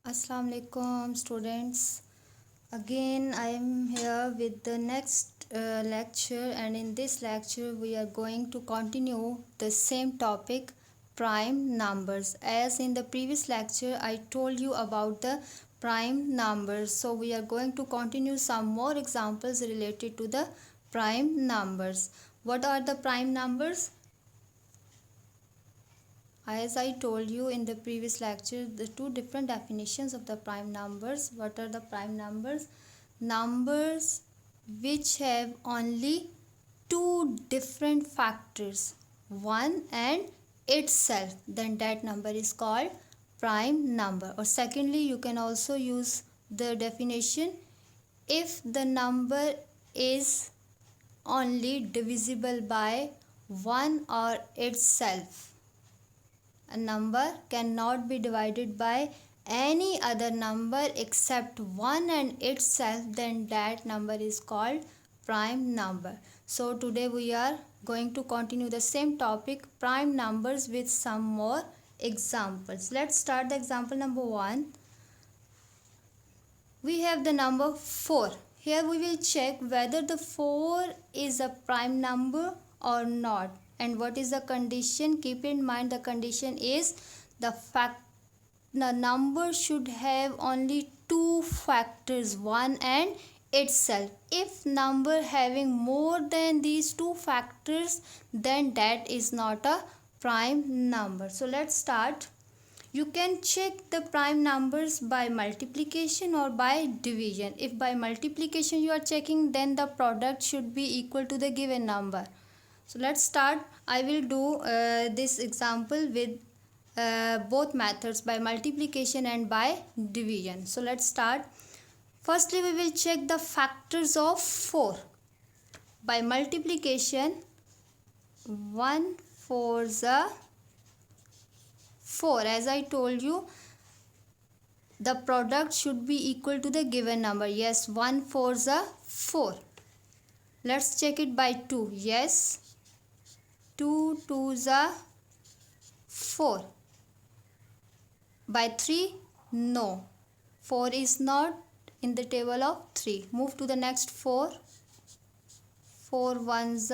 Assalamu alaikum students. Again I am here with the next lecture, and in this lecture we are going to continue the same topic, prime numbers. As in the previous lecture I told you about the prime numbers, so we are going to continue some more examples related to the prime numbers. What are the prime numbers? As I told you in the previous lecture, the two different definitions of the prime numbers. What are the prime numbers? Numbers which have only two different factors, one and itself, then that number is called prime number. Or secondly, you can also use the definition, if the number is only divisible by one or itself. A number cannot be divided by any other number except one and itself, then that number is called prime number. So today we are going to continue the same topic, prime numbers, with some more examples. Let's start the example number 1. We have the number 4. Here we will check whether the 4 is a prime number or not. And what is the condition? Keep in mind, the condition is the number should have only two factors, one and itself. If number having more than these two factors, then that is not a prime number. So let's start. You can check the prime numbers by multiplication or by division. If by multiplication you are checking, then the product should be equal to the given number. So let's start. I will do this example with both methods, by multiplication and by division. So let's start. Firstly, we will check the factors of 4. By multiplication, 1 4 is 4. As I told you, the product should be equal to the given number. Yes, 1 4 is 4. Let's check it by 2. Yes, 2 2 is 4. By 3, no, 4 is not in the table of 3. Move to the next 4. 4 1 is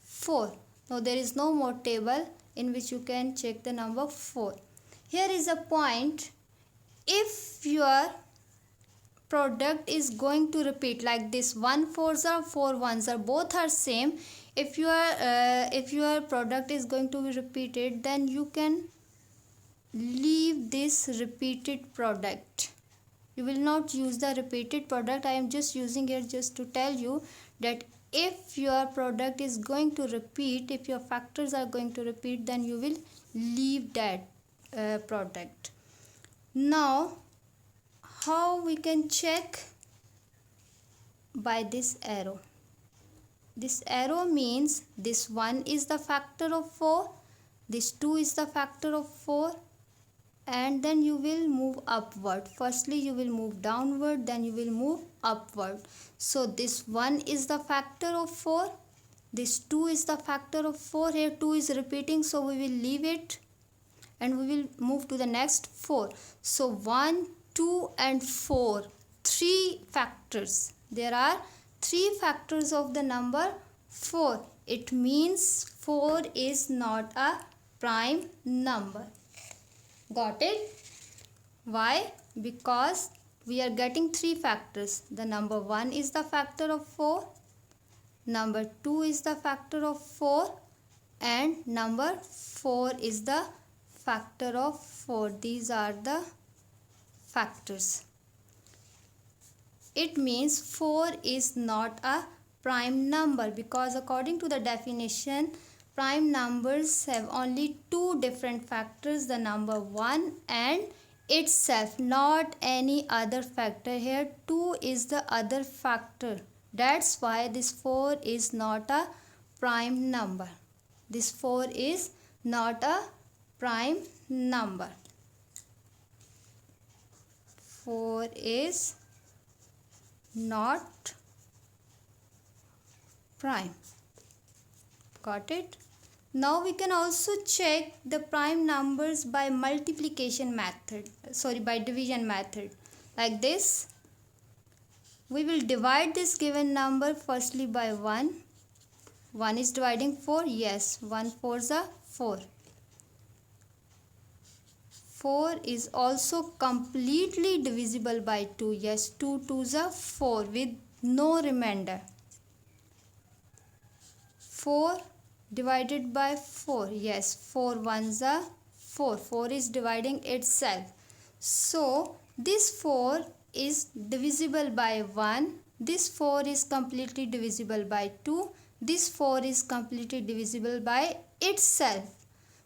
4. Now there is no more table in which you can check the number 4. Here is a point. If your product is going to repeat like this, 1 4s are 4 1s are, both are same. If your product is going to be repeated, then you can leave this repeated product. You will not use the repeated product. I am just using it just to tell you that if your product is going to repeat, if your factors are going to repeat, then you will leave that product. Now how we can check? By this arrow. This arrow means this 1 is the factor of 4, this 2 is the factor of 4, and then you will move upward. Firstly you will move downward, then you will move upward. So this 1 is the factor of 4, this 2 is the factor of 4. Here 2 is repeating, so we will leave it and we will move to the next 4. So 1 2 and 4, 3 factors. There are 3 factors of the number 4. It means 4 is not a prime number. Got it? Why? Because we are getting 3 factors. The number 1 is the factor of 4, number 2 is the factor of 4, and number 4 is the factor of 4. These are the factors. It means 4 is not a prime number, because according to the definition, prime numbers have only two different factors, the number 1 and itself, not any other factor. Here 2 is the other factor. That's why this 4 is not a prime number. This 4 is not a prime number. 4 is not prime. Got it? Now we can also check the prime numbers by multiplication method, by division method. Like this, we will divide this given number firstly by 1. 1 is dividing 4, yes, 1 4s are 4. 4 is also completely divisible by 2, yes, 2 2s are 4 with no remainder. 4 divided by 4, yes, 4 1s are 4. 4 is dividing itself. So this 4 is divisible by 1. This 4 is completely divisible by 2. This 4 is completely divisible by itself.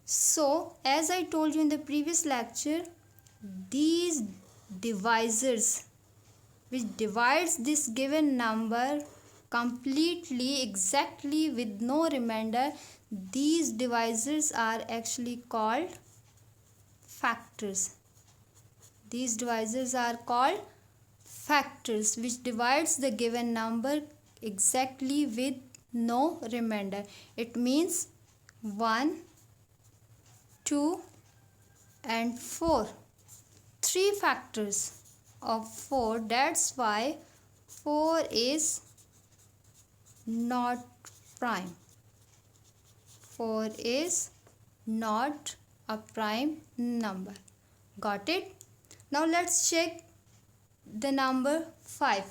So as I told you in the previous lecture, these divisors which divides this given number completely, exactly, with no remainder, these divisors are actually called factors. These divisors are called factors which divides the given number exactly with no remainder. It means 1, 2 and 4. 3 factors of 4. That's why 4 is not prime. 4 is not a prime number. Got it? Now let's check the number 5.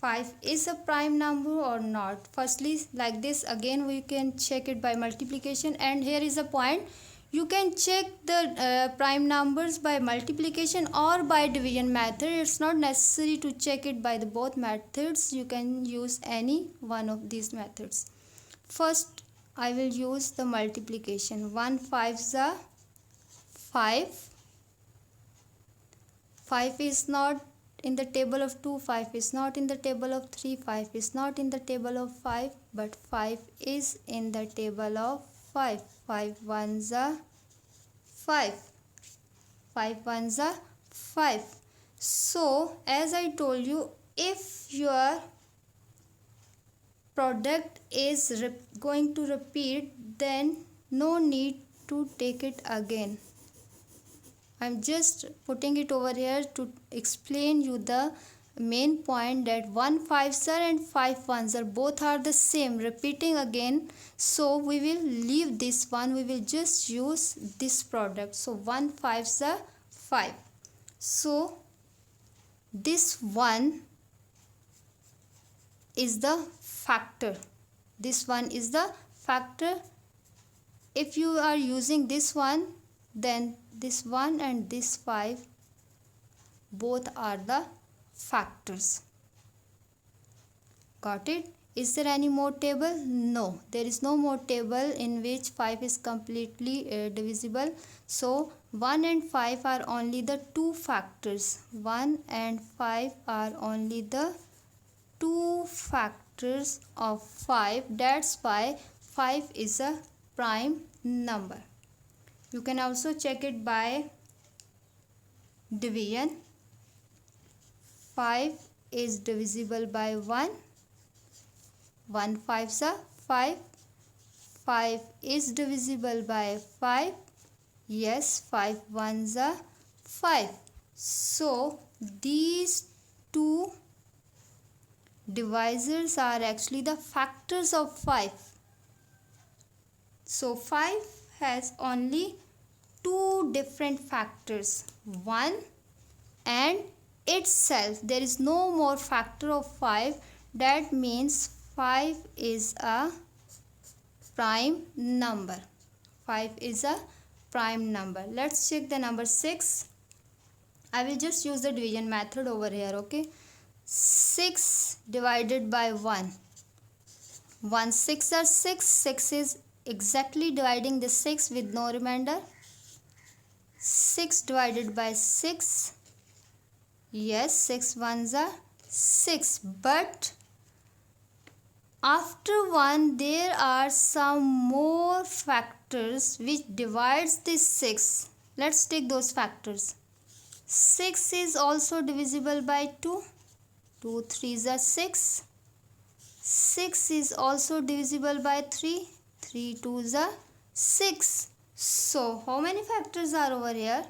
5 is a prime number or not? Firstly, like this, again we can check it by multiplication, and here is a point. You can check the prime numbers by multiplication or by division method. It's not necessary to check it by the both methods. You can use any one of these methods. First, I will use the multiplication. 1 5s are 5. 5 is not in the table of 2, 5 is not in the table of 3, 5 is not in the table of 5, but 5 is in the table of 5. 5 1s are 5. 5 1s are 5. So as I told you, if your product is going to repeat, then no need to take it again. I'm just putting it over here to explain you the main point, that 1 5s are and 5 1s are both are the same, repeating again. So we will leave this one, we will just use this product. So 1 5s are 5. So this one is the factor. This one is the factor. If you are using this one, then this 1 and this 5 both are the factors. Got it? Is there any more table? No, there is no more table in which 5 is completely divisible. So 1 and 5 are only the two factors. 1 and 5 are only the two factors of 5. That's why 5 is a prime number. You can also check it by division. 5 is divisible by 1. 1 5s are 5. 5 is divisible by 5. Yes, 5 1s are 5. So these two divisors are actually the factors of 5. So 5 has only two different factors, 1 and itself. There is no more factor of 5. That means 5 is a prime number. 5 is a prime number. Let's check the number 6. I will just use the division method over here, okay? 6 divided by 1. 1 6 are 6. 6 is exactly dividing the 6 with no remainder. 6 divided by 6. Yes, 6 1s are 6. But after 1 there are some more factors which divides this 6. Let's take those factors. 6 is also divisible by 2. 2 3s are 6. 6 is also divisible by 3. 3 2s are 6. So how many factors are over here?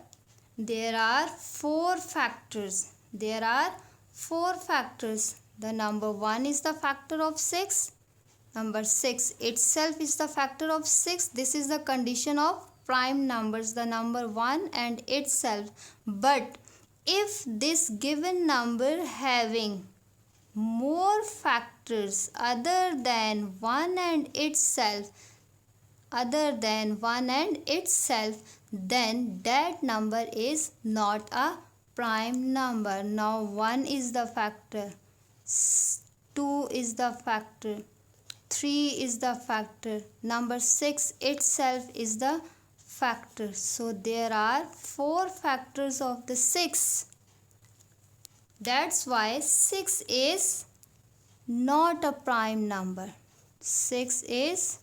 There are 4 factors. There are 4 factors. The number 1 is the factor of 6. Number 6 itself is the factor of 6. This is the condition of prime numbers, the number 1 and itself. But if this given number having more factors other than 1 and itself, then that number is not a prime number. Now 1 is the factor, 2 is the factor, 3 is the factor, number 6 itself is the factor. So there are 4 factors of the 6. That's why 6 is not a prime number. 6 is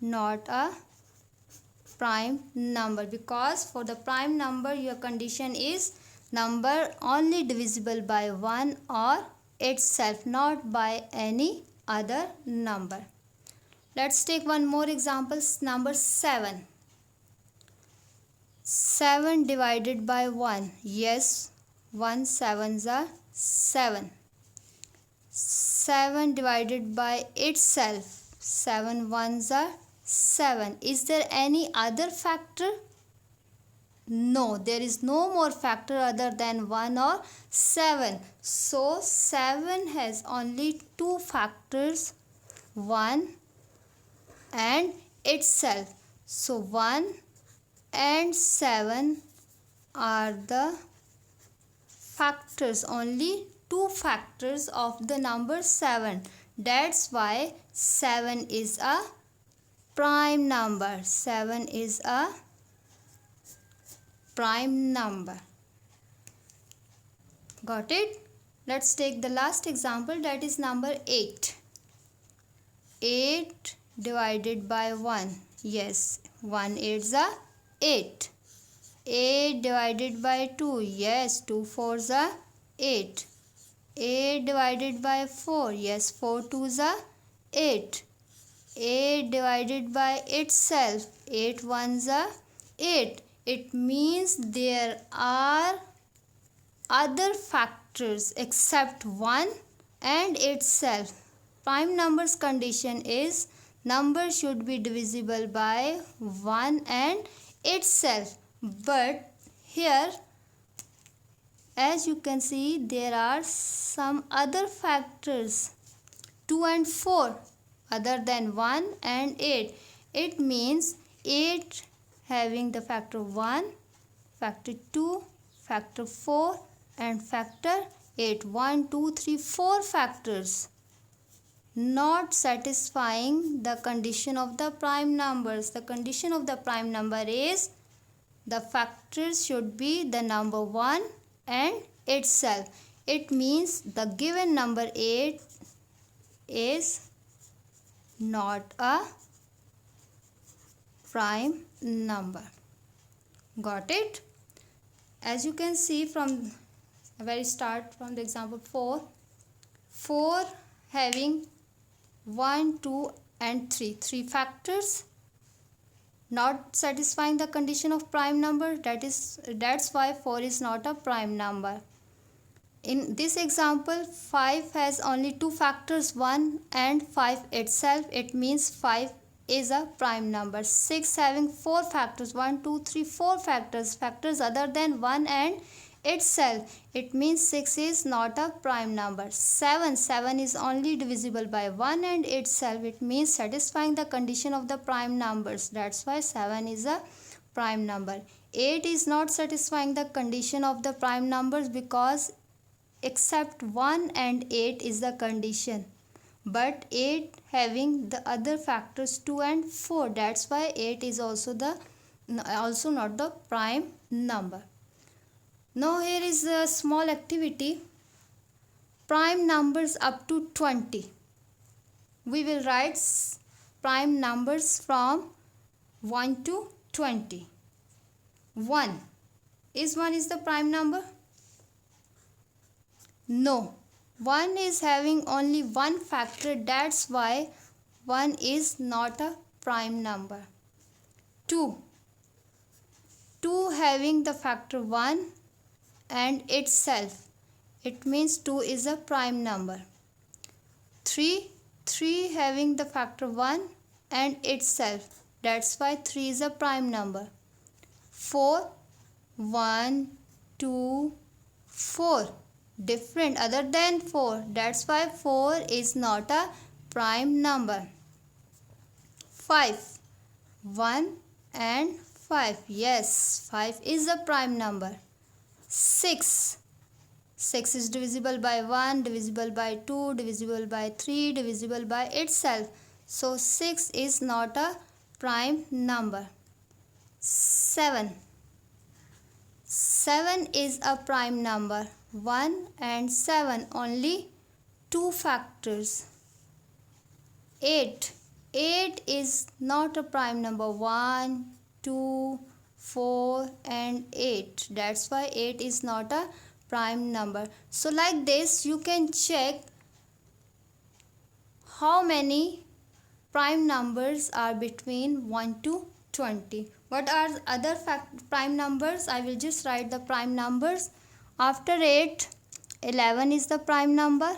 not a prime number, because for the prime number your condition is number only divisible by 1 or itself, not by any other number. Let's take one more example. Number 7. 7 divided by 1. Yes, 1 7s are 7. 7 divided by itself. 7 1s are 7. Is there any other factor? No, there is no more factor other than 1 or 7. So 7 has only 2 factors, 1 and itself. So 1 and 7 are the factors, only 2 factors of the number 7. That's why 7 is a prime number. 7 is a prime number. Got it? Let's take the last example, that is number 8. 8 divided by 1. Yes, 1 8s are 8. 8 divided by 2. Yes, 2 4s are 8. 8 divided by 4. Yes, 4 2s are 8. 8 divided by itself. 8 1s are 8. It means there are other factors except 1 and itself. Prime numbers condition is number should be divisible by 1 and itself. But here, as you can see, there are some other factors, 2 and 4, other than 1 and 8. It means 8 having the factor 1, factor 2, factor 4 and factor 8. 1, 2, 3, 4 factors, not satisfying the condition of the prime numbers. The condition of the prime number is the factors should be the number 1 and itself. It means the given number 8 is not a prime number. Got it? As you can see from the very start, from the example 4 having 1, 2 and 3 factors, not satisfying the condition of prime number. That's why 4 is not a prime number. In this example, 5 has only 2 factors, 1 and 5 itself. It means 5 is a prime number. 6 having 4 factors, 1 2 3 4 factors other than 1 and itself. It means 6 is not a prime number. 7 is only divisible by 1 and itself. It means satisfying the condition of the prime numbers. That's why 7 is a prime number. 8 is not satisfying the condition of the prime numbers, because except 1 and 8 is the condition, but 8 having the other factors 2 and 4. That's why 8 is also not the prime number. Now here is a small activity. Prime numbers up to 20. We will write prime numbers from 1 to 20. 1. Is 1 is the prime number? No. 1 is having only one factor. That's why 1 is not a prime number. 2 having the factor 1 and itself, it means 2 is a prime number. 3 having the factor 1 and itself, that's why 3 is a prime number. 4 1 2 4 different other than 4, that's why 4 is not a prime number. 5 1 and 5, yes, 5 is a prime number. 6 is divisible by 1, divisible by 2, divisible by 3, divisible by itself, so 6 is not a prime number. 7 is a prime number. 1 and 7 only 2 factors. 8 is not a prime number. 1 2 4 and 8, that's why 8 is not a prime number. So like this you can check how many prime numbers are between 1 to 20. What are other prime numbers? I will just write the prime numbers. After 8, 11 is the prime number,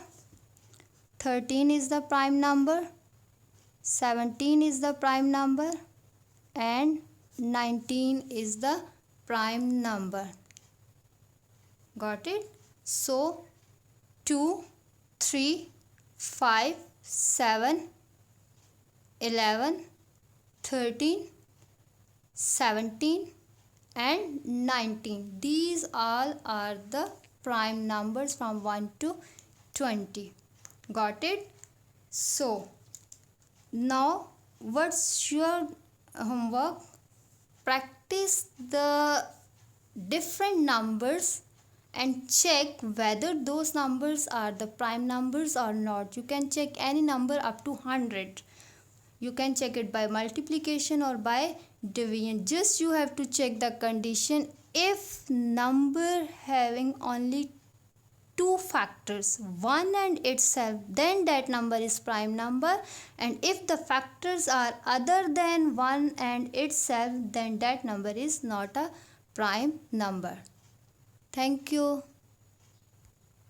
13 is the prime number, 17 is the prime number, and 19 is the prime number. Got it? So 2 3 5 7 11 13 17 and 19, these all are the prime numbers from 1 to 20. Got it? So now what's your homework? Practice the different numbers and check whether those numbers are the prime numbers or not. You can check any number up to 100. You can check it by multiplication or by division. Just you have to check the condition. If number having only 2 factors, 1 and itself, then that number is prime number, and if the factors are other than 1 and itself, then that number is not a prime number. Thank you.